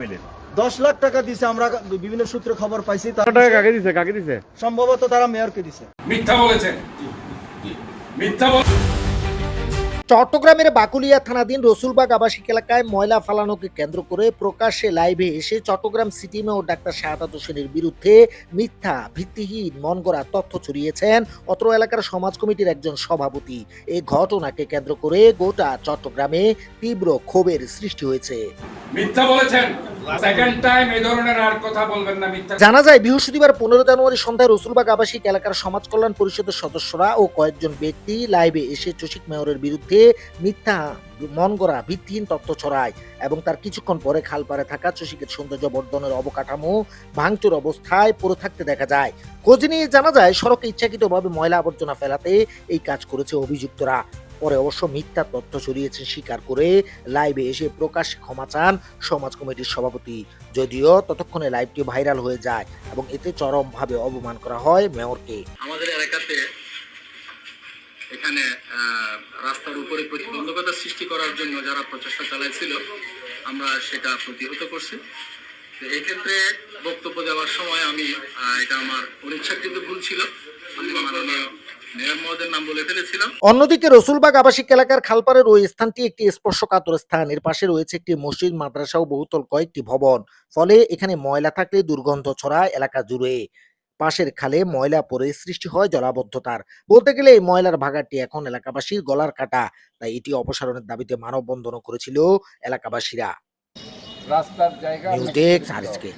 10 লাখ টাকা দিছে, আমরা বিভিন্ন সূত্রে খবর পাইছি। কাকে দিছে? সম্ভবত তারা মেয়রকে দিছে। মিথ্যা বলেছেন, মিথ্যা চট্টগ্রামের বাকুলিয়া থানাধীন রসুলবাগ আবাসিক এলাকায় ময়লা ফালানোকে কেন্দ্র করে প্রকাশ্যে লাইভে এসে চট্টগ্রাম সিটি মেয়র ডাক্তার শাহাদাত হোসেনের বিরুদ্ধে মিথ্যা ভিত্তিহীন মনগড়া তথ্য ছড়িয়েছেন অত্র এলাকার সমাজ কমিটির একজন সভাপতি। এই ঘটনাকে কেন্দ্র করে গোটা চট্টগ্রামে তীব্র ক্ষোভের সৃষ্টি হয়েছে। মিথ্যা বলেছেন, সেকেন্ড টাইম এই ধরনের আর কথা বলবেন না। মিথ্যা জানা যায় বৃহস্পতিবার 15 জানুয়ারি সন্ধ্যায় রসুলবাগ আবাসিক এলাকার সমাজ কল্যাণ পরিষদের সদস্যরা ও কয়েকজন ব্যক্তি লাইভে এসে চসিক মেয়রের বিরুদ্ধে মিথ্যা মনগড়া ভিত্তিহীন তথ্য ছড়ায় এবং তার কিছুক্ষণ পরে খালপাড়ে থাকা চসিকের সৌন্দর্য বর্ধনের অবকাঠামো ভাঙচুর অবস্থায় পড়ে থাকতে দেখা যায়। খোঁজ নিয়ে জানা যায় সড়কে ইচ্ছাকৃতভাবে ময়লা আবর্জনা ফেলাতে এই কাজ করেছে অভিযুক্তরা। পরে অবশ্য মিথ্যা তথ্য ছড়িয়েছেন স্বীকার করে লাইভে এসে প্রকাশ্যে ক্ষমা চান সমাজ কমিটির সভাপতি। যদিও ততক্ষণে লাইভটি ভাইরাল হয়ে যায় এবং এতে চরমভাবে অপমান করা হয় মেয়রকে। আমাদের এলাকাতে এখানে রাস্তার উপরে প্রতিবন্ধকতা সৃষ্টি করার জন্য যারা প্রচেষ্টা চালাইছিল, আমরা সেটা প্রতিহত করছি। এই ক্ষেত্রে বক্তব্য দেওয়ার সময় আমি এটা আমার অনিচ্ছাকৃত ভুল ছিল, আমি মাননীয় মেয়র মহোদয়ের নাম বলে ফেলেছিলাম। অন্যদিকে রসুলবাগ আবাসিক এলাকার খালপাড়ের ওই স্থানটি একটি স্পর্শকাতর স্থান। এর পাশে রয়েছে একটি মসজিদ, মাদ্রাসা ও বহুতল কয়েকটি ভবন। ফলে এখানে ময়লা থাকলে দুর্গন্ধ ছড়ায় এলাকা জুড়ে। পাশের খালে ময়লা পড়ে সৃষ্টি হয় জলাবদ্ধতার। বলতে গেলে এই ময়লার ভাগাড়টি এখন এলাকাবাসীর গলার কাটা। তাই এটি অপসারণের দাবিতে মানববন্ধনও করেছিল এলাকাবাসীরা। রাস্তার জায়গা নিউজ ডেস্ক, আরএসকে।